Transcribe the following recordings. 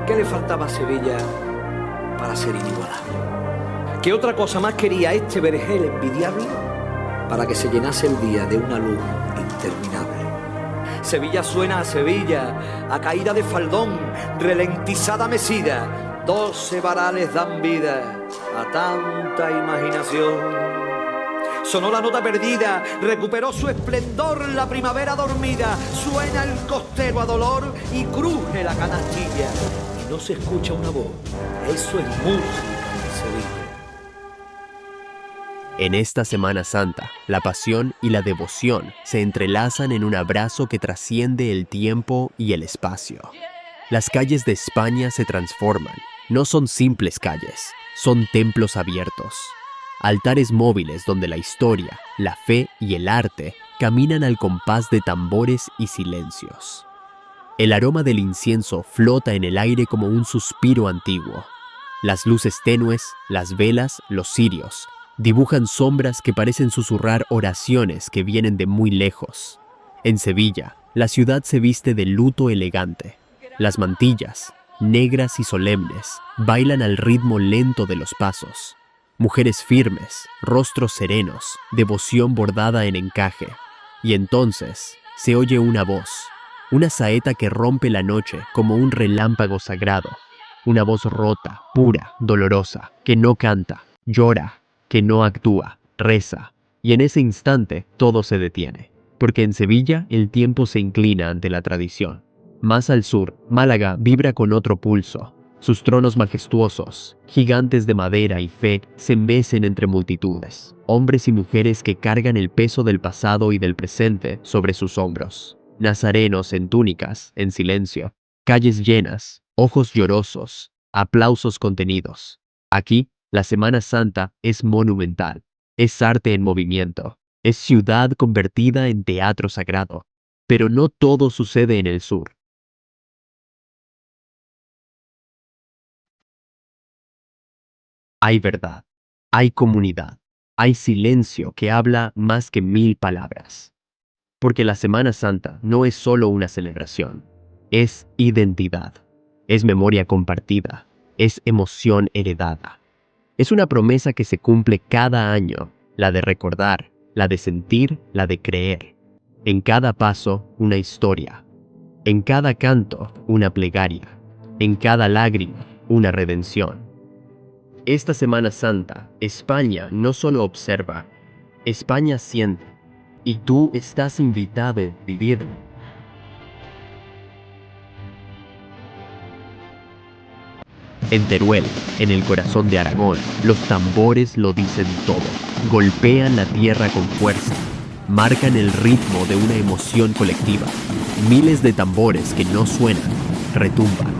¿Qué le faltaba a Sevilla para ser inigualable? ¿Qué otra cosa más quería este vergel envidiable para que se llenase el día de una luz interminable? Sevilla suena a Sevilla, a caída de faldón, ralentizada mesida. 12 varales dan vida a tanta imaginación. Sonó la nota perdida, recuperó su esplendor la primavera dormida. Suena el costero a dolor y cruje la canastilla. Y no se escucha una voz, eso es música en Sevilla. En esta Semana Santa, la pasión y la devoción se entrelazan en un abrazo que trasciende el tiempo y el espacio. Las calles de España se transforman. No son simples calles, son templos abiertos. Altares móviles donde la historia, la fe y el arte caminan al compás de tambores y silencios. El aroma del incienso flota en el aire como un suspiro antiguo. Las luces tenues, las velas, los cirios, dibujan sombras que parecen susurrar oraciones que vienen de muy lejos. En Sevilla, la ciudad se viste de luto elegante. Las mantillas, negras y solemnes, bailan al ritmo lento de los pasos. Mujeres firmes, rostros serenos, devoción bordada en encaje. Y entonces se oye una voz, una saeta que rompe la noche como un relámpago sagrado. Una voz rota, pura, dolorosa, que no canta, llora, que no actúa, reza. Y en ese instante todo se detiene, porque en Sevilla el tiempo se inclina ante la tradición. Más al sur, Málaga vibra con otro pulso. Sus tronos majestuosos, gigantes de madera y fe, se mecen entre multitudes. Hombres y mujeres que cargan el peso del pasado y del presente sobre sus hombros. Nazarenos en túnicas, en silencio. Calles llenas, ojos llorosos, aplausos contenidos. Aquí, la Semana Santa es monumental. Es arte en movimiento. Es ciudad convertida en teatro sagrado. Pero no todo sucede en el sur. Hay verdad, hay comunidad, hay silencio que habla más que 1000 palabras. Porque la Semana Santa no es solo una celebración, es identidad, es memoria compartida, es emoción heredada. Es una promesa que se cumple cada año, la de recordar, la de sentir, la de creer. En cada paso, una historia. En cada canto, una plegaria. En cada lágrima, una redención. Esta Semana Santa, España no solo observa, España siente. Y tú estás invitado a vivirlo. En Teruel, en el corazón de Aragón, los tambores lo dicen todo. Golpean la tierra con fuerza. Marcan el ritmo de una emoción colectiva. Miles de tambores que no suenan, retumban.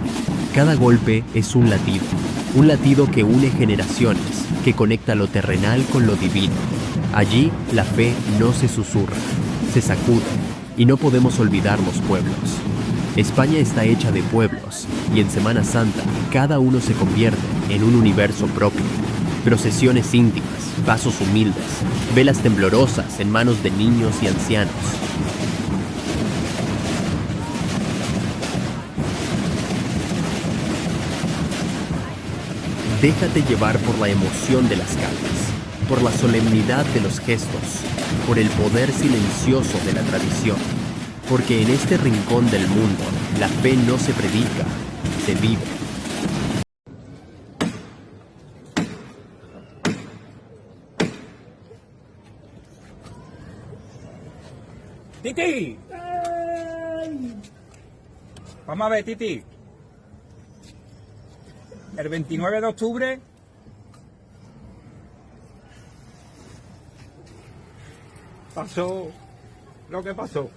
Cada golpe es un latido que une generaciones, que conecta lo terrenal con lo divino. Allí la fe no se susurra, se sacude, y no podemos olvidar los pueblos. España está hecha de pueblos, y en Semana Santa cada uno se convierte en un universo propio. Procesiones íntimas, pasos humildes, velas temblorosas en manos de niños y ancianos. Déjate llevar por la emoción de las calles, por la solemnidad de los gestos, por el poder silencioso de la tradición. Porque en este rincón del mundo, la fe no se predica, se vive. ¡Titi! ¡Ay! Vamos a ver, Titi. El 29 de octubre pasó lo que pasó.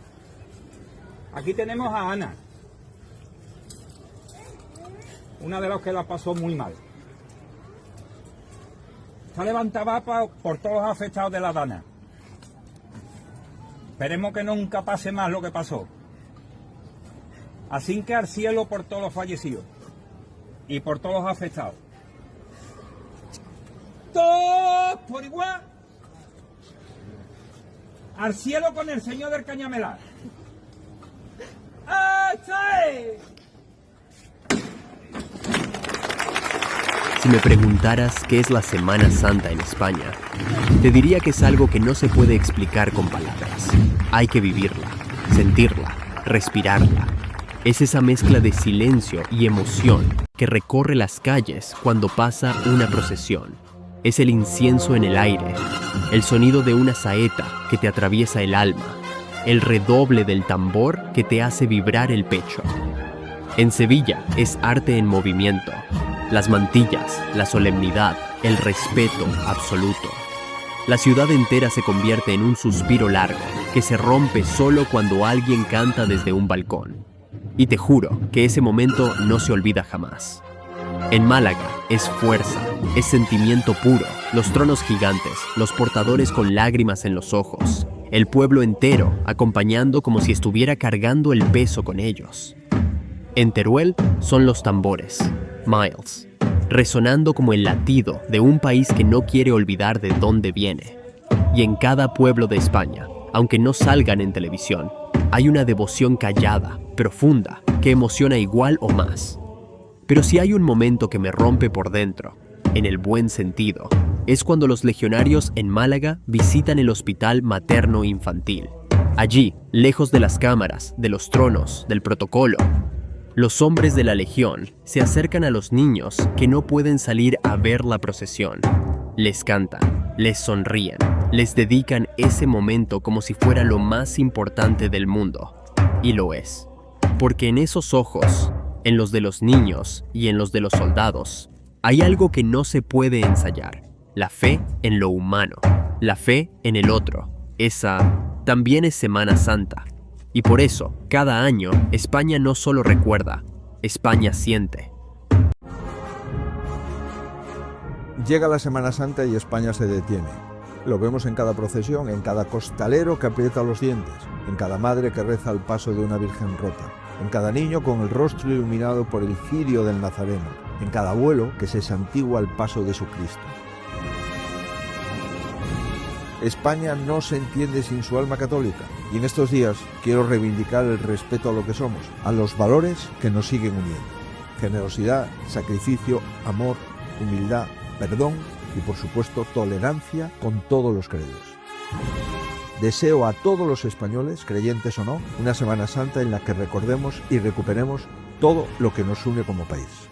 Aquí tenemos a Ana, una de las que la pasó muy mal. Está levantada por todos los afectados de la Dana. Esperemos que nunca pase más lo que pasó. Así que al cielo por todos los fallecidos y por todos los afectados. Todos por igual. Al cielo con el Señor del Cañamelar. ¡Ay! Si me preguntaras qué es la Semana Santa en España, te diría que es algo que no se puede explicar con palabras. Hay que vivirla, sentirla, respirarla. Es esa mezcla de silencio y emoción que recorre las calles cuando pasa una procesión. Es el incienso en el aire, el sonido de una saeta que te atraviesa el alma, el redoble del tambor que te hace vibrar el pecho. En Sevilla es arte en movimiento. Las mantillas, la solemnidad, el respeto absoluto. La ciudad entera se convierte en un suspiro largo que se rompe solo cuando alguien canta desde un balcón. Y te juro que ese momento no se olvida jamás. En Málaga es fuerza, es sentimiento puro, los tronos gigantes, los portadores con lágrimas en los ojos, el pueblo entero acompañando como si estuviera cargando el peso con ellos. En Teruel son los tambores, Miles, resonando como el latido de un país que no quiere olvidar de dónde viene. Y en cada pueblo de España, aunque no salgan en televisión, hay una devoción callada, profunda, que emociona igual o más. Pero si hay un momento que me rompe por dentro, en el buen sentido, es cuando los legionarios en Málaga visitan el hospital materno-infantil. Allí, lejos de las cámaras, de los tronos, del protocolo, los hombres de la Legión se acercan a los niños que no pueden salir a ver la procesión. Les cantan, les sonríen, les dedican ese momento como si fuera lo más importante del mundo. Y lo es. Porque en esos ojos, en los de los niños y en los de los soldados, hay algo que no se puede ensayar. La fe en lo humano, la fe en el otro. Esa también es Semana Santa. Y por eso, cada año, España no solo recuerda, España siente. Llega la Semana Santa y España se detiene. Lo vemos en cada procesión, en cada costalero que aprieta los dientes, en cada madre que reza al paso de una virgen rota, en cada niño con el rostro iluminado por el cirio del Nazareno, en cada abuelo que se santigua al paso de su Cristo. España no se entiende sin su alma católica, y en estos días quiero reivindicar el respeto a lo que somos, a los valores que nos siguen uniendo. Generosidad, sacrificio, amor, humildad, perdón y por supuesto tolerancia con todos los credos. Deseo a todos los españoles, creyentes o no, una Semana Santa en la que recordemos y recuperemos todo lo que nos une como país.